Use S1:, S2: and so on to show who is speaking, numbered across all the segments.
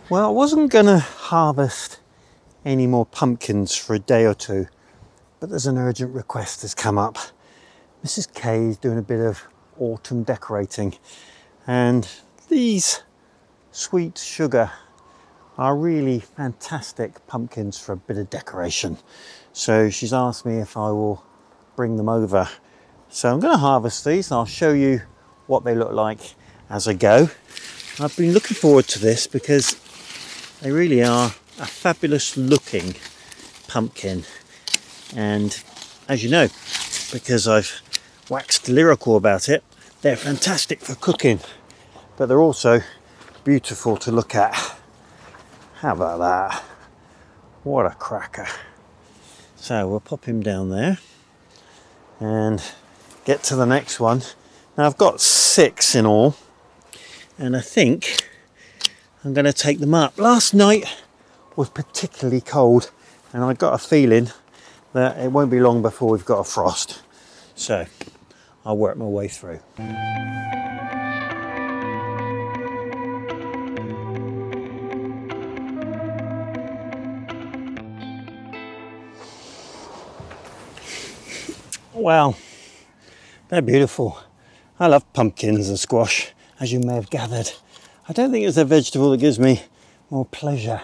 S1: Well, I wasn't going to harvest any more pumpkins for a day or two, but there's an urgent request that's come up. Mrs. K is doing a bit of autumn decorating, and these sweet sugar are really fantastic pumpkins for a bit of decoration. So she's asked me if I will bring them over. So I'm going to harvest these and I'll show you what they look like as I go. I've been looking forward to this because they really are a fabulous looking pumpkin, and as you know, because I've waxed lyrical about it, they're fantastic for cooking, but they're also beautiful to look at. How about that? What a cracker. So we'll pop him down there and get to the next one. Now I've got 6 in all, and I think I'm going to take them up. Last night was particularly cold, and I got a feeling that it won't be long before we've got a frost. So I'll work my way through. Wow, they're beautiful. I love pumpkins and squash, as you may have gathered. I don't think it's a vegetable that gives me more pleasure,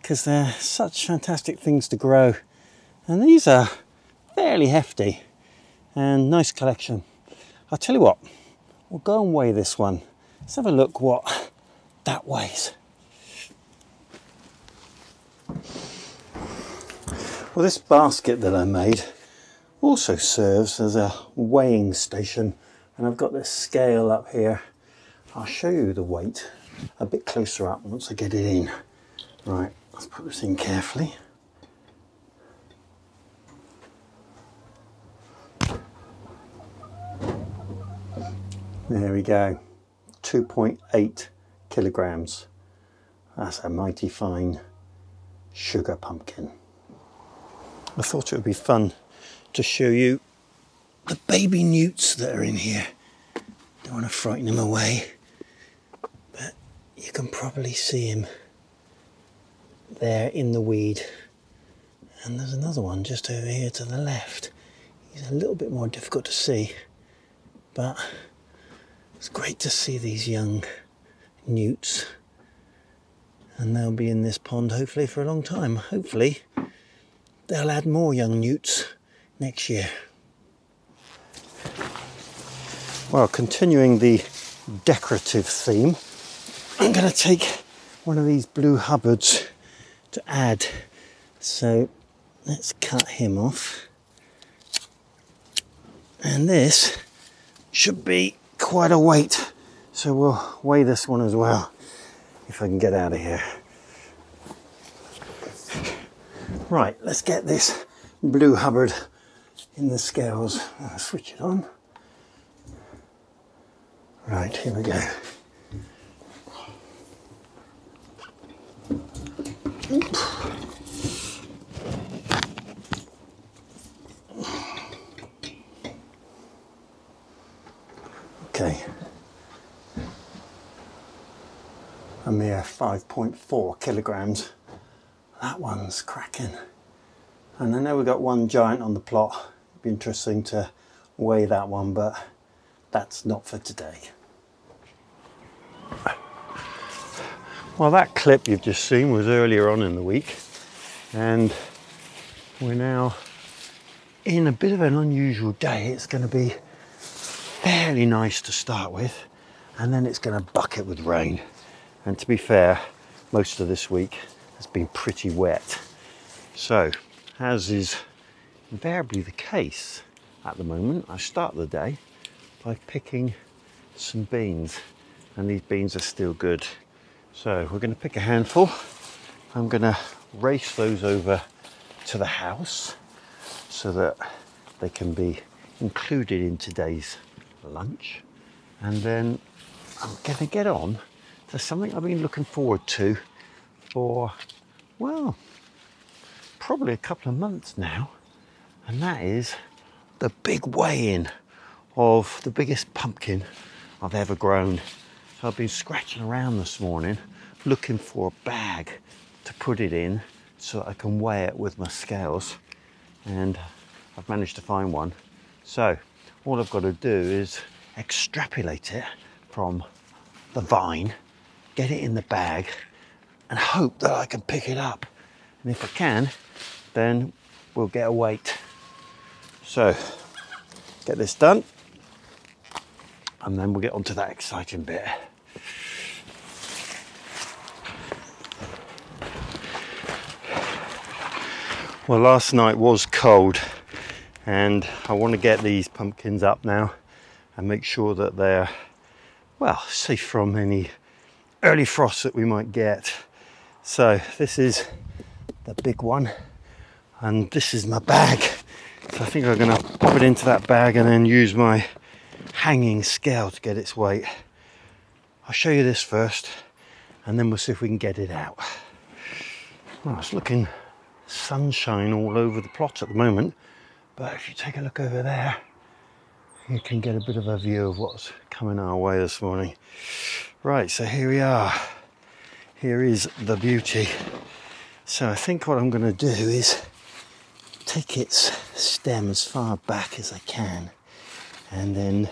S1: because they're such fantastic things to grow. And these are fairly hefty and nice collection. I'll tell you what, we'll go and weigh this one. Let's have a look what that weighs. Well, this basket that I made also serves as a weighing station, and I've got this scale up here. I'll show you the weight a bit closer up once I get it in. Right, let's put this in carefully. There we go, 2.8 kilograms. That's a mighty fine sugar pumpkin. I thought it would be fun to show you the baby newts that are in here. Don't want to frighten him away, but you can probably see him there in the weed. And there's another one just over here to the left. He's a little bit more difficult to see, but it's great to see these young newts, and they'll be in this pond hopefully for a long time. Hopefully they'll add more young newts next year. Well, continuing the decorative theme, I'm going to take one of these blue Hubbards to add. So let's cut him off. And this should be quite a weight, so we'll weigh this one as well, if I can get out of here. Right, let's get this blue Hubbard in the scales. I'll switch it on. Right, here we go. Okay, a mere 5.4 kilograms. That one's cracking. And I know we've got one giant on the plot. It'd be interesting to weigh that one, but that's not for today. Well, that clip you've just seen was earlier on in the week, and we're now in a bit of an unusual day. It's going to be fairly nice to start with, and then it's going to bucket with rain. And to be fair, most of this week has been pretty wet. So, as is invariably the case at the moment, I start the day by picking some beans, and these beans are still good. So we're going to pick a handful. I'm going to race those over to the house so that they can be included in today's lunch. And then I'm going to get on to something I've been looking forward to for, well, probably a couple of months now, and that is the big weigh-in of the biggest pumpkin I've ever grown. So I've been scratching around this morning looking for a bag to put it in so that I can weigh it with my scales, and I've managed to find one. So all I've got to do is extrapolate it from the vine, get it in the bag, and hope that I can pick it up. And if I can, then we'll get a weight. So get this done, and then we'll get on to that exciting bit. Well, last night was cold, and I want to get these pumpkins up now and make sure that they're, well, safe from any early frost that we might get. So this is the big one, and this is my bag. So I think I'm going to pop it into that bag and then use my hanging scale to get its weight. I'll show you this first, and then we'll see if we can get it out. Well, it's looking sunshine all over the plot at the moment, but if you take a look over there, you can get a bit of a view of what's coming our way this morning. Right, so here we are. Here is the beauty. So I think what I'm going to do is take its stem as far back as I can and then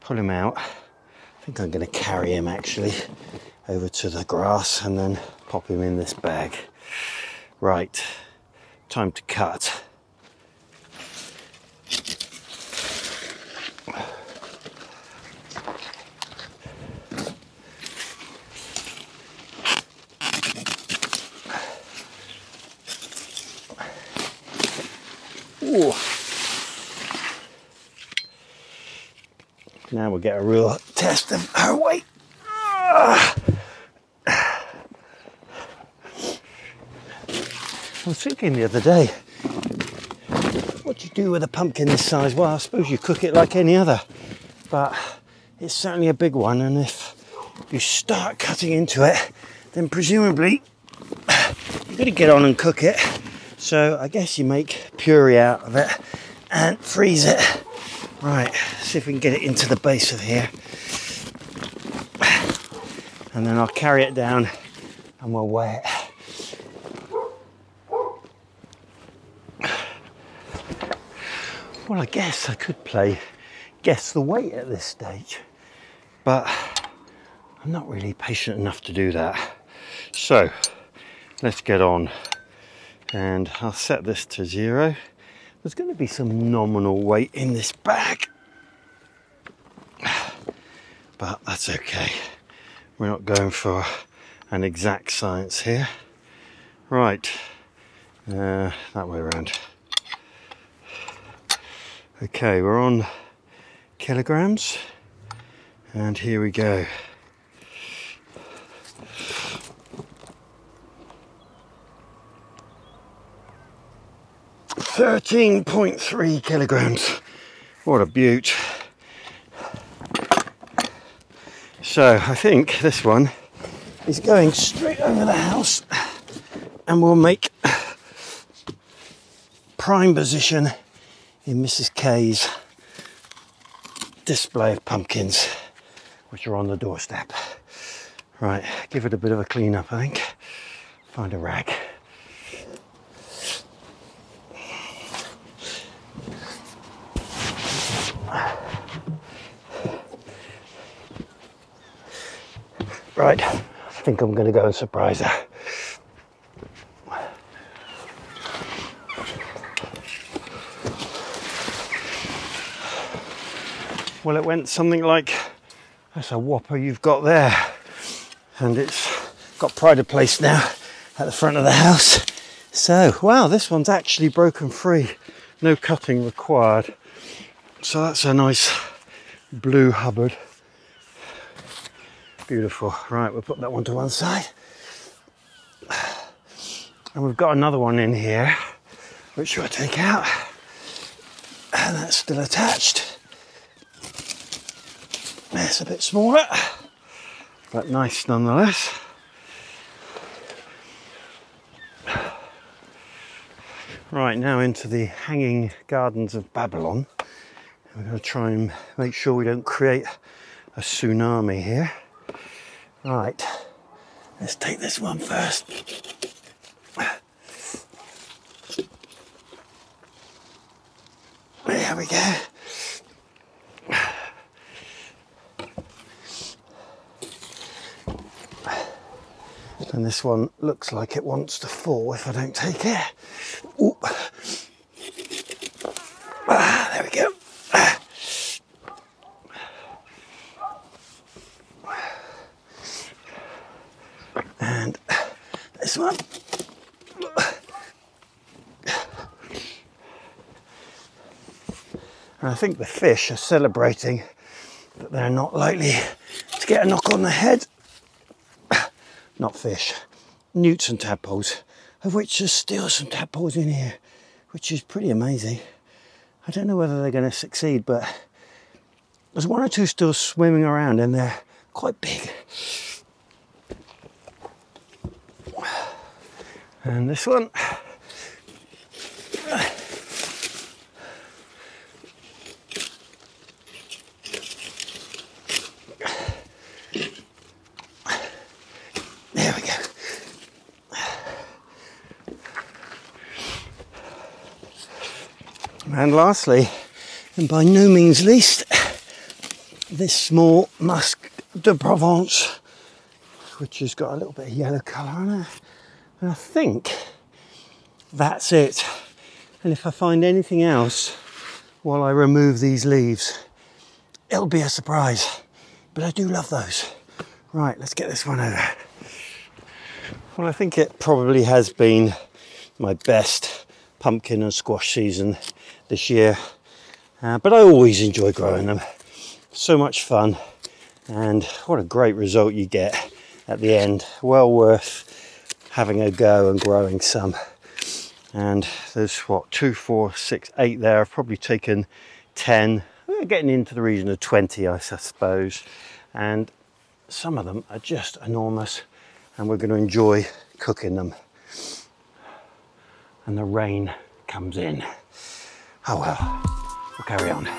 S1: pull him out. I think I'm going to carry him actually over to the grass and then pop him in this bag. Right, time to cut. Ooh. Now we'll get a real test of her weight. I was thinking the other day, what do you do with a pumpkin this size? Well, I suppose you cook it like any other, but it's certainly a big one, and if you start cutting into it, then presumably you've got to get on and cook it. So I guess you make puree out of it and freeze it. Right, see if we can get it into the base of here. And then I'll carry it down and we'll weigh it. Well, I guess I could play guess the weight at this stage, but I'm not really patient enough to do that. So let's get on, and I'll set this to 0. There's going to be some nominal weight in this bag, but that's okay. We're not going for an exact science here. Right, that way around. Okay, we're on kilograms, and here we go. 13.3 kilograms. What a beaut. So I think this one is going straight over the house, and we'll make prime position in Mrs. K's display of pumpkins, which are on the doorstep. Right, give it a bit of a clean up, I think. Find a rag. Right, I think I'm going to go and surprise her. Well, it went something like, that's a whopper you've got there. And it's got pride of place now at the front of the house. So, wow, this one's actually broken free. No cutting required. So that's a nice blue Hubbard. Beautiful. Right, we'll put that one to one side. And we've got another one in here, which we'll take out. And that's still attached. It's a bit smaller, but nice nonetheless. Right, now into the hanging gardens of Babylon. We're going to try and make sure we don't create a tsunami here. Right, Let's take this one first. There we go. And this one looks like it wants to fall if I don't take it. Ooh. There we go. And this one. And I think the fish are celebrating that they're not likely to get a knock on the head. Not fish, newts and tadpoles, of which there's still some tadpoles in here, which is pretty amazing. I don't know whether they're going to succeed, but there's one or two still swimming around and they're quite big. And this one. There we go. And lastly, and by no means least, this small Musquee De Provence, which has got a little bit of yellow colour on it. And I think that's it. And if I find anything else while I remove these leaves, it'll be a surprise. But I do love those. Right, let's get this one over. Well, I think it probably has been my best pumpkin and squash season this year. But I always enjoy growing them. So much fun. And what a great result you get at the end. Well worth having a go and growing some. And there's what, 2, 4, 6, 8 there. I've probably taken 10. We're getting into the region of 20, I suppose. And some of them are just enormous, and we're going to enjoy cooking them. And the rain comes in. Oh well, we'll carry on.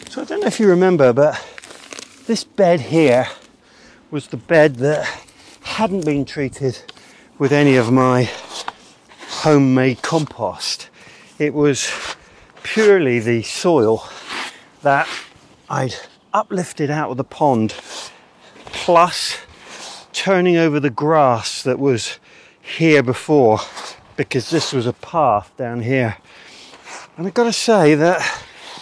S1: So I don't know if you remember, but this bed here was the bed that hadn't been treated with any of my homemade compost. It was purely the soil that I'd uplifted out of the pond, plus turning over the grass that was here before, because this was a path down here. And I've got to say that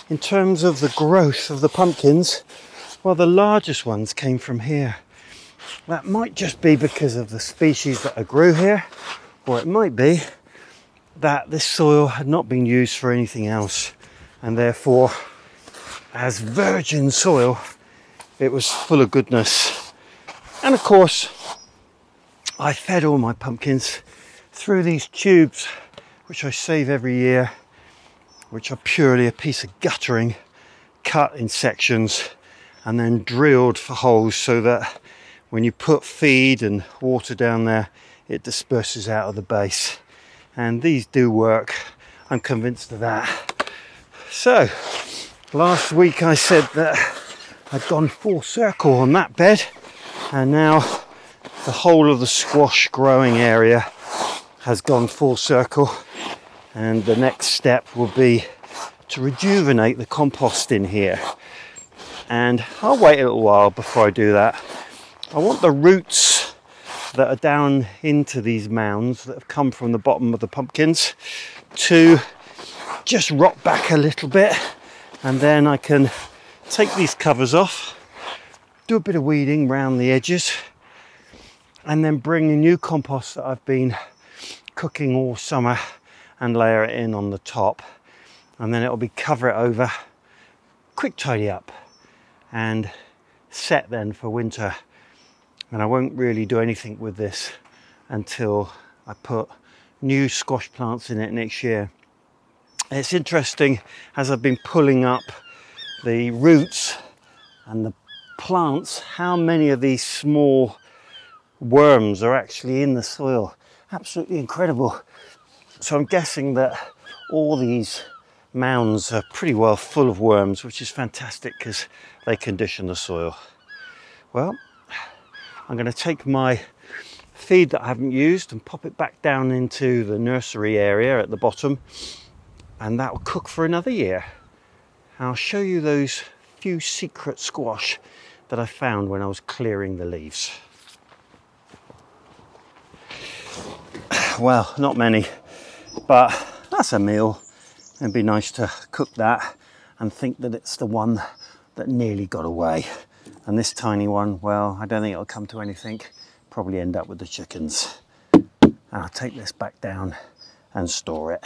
S1: in terms of the growth of the pumpkins, well, the largest ones came from here. That might just be because of the species that I grew here, or it might be that this soil had not been used for anything else, and therefore, as virgin soil, it was full of goodness. And of course, I fed all my pumpkins through these tubes, which I save every year, which are purely a piece of guttering cut in sections and then drilled for holes so that when you put feed and water down there, it disperses out of the base. And these do work, I'm convinced of that. So last week I said that I'd gone full circle on that bed, and now the whole of the squash growing area has gone full circle. And the next step will be to rejuvenate the compost in here. And I'll wait a little while before I do that. I want the roots that are down into these mounds that have come from the bottom of the pumpkins to just rot back a little bit And then I can take these covers off, do a bit of weeding around the edges, and then bring the new compost that I've been cooking all summer and layer it in on the top. And then it'll be cover it over, quick tidy up, and set then for winter. And I won't really do anything with this until I put new squash plants in it next year. It's interesting, as I've been pulling up the roots and the plants, how many of these small worms are actually in the soil. Absolutely incredible. So I'm guessing that all these mounds are pretty well full of worms, which is fantastic because they condition the soil. Well, I'm going to take my feed that I haven't used and pop it back down into the nursery area at the bottom, and that will cook for another year. I'll show you those few secret squash that I found when I was clearing the leaves. Well, not many, but that's a meal. It'd be nice to cook that and think that it's the one that nearly got away. And this tiny one, well, I don't think it'll come to anything. Probably end up with the chickens. And I'll take this back down and store it.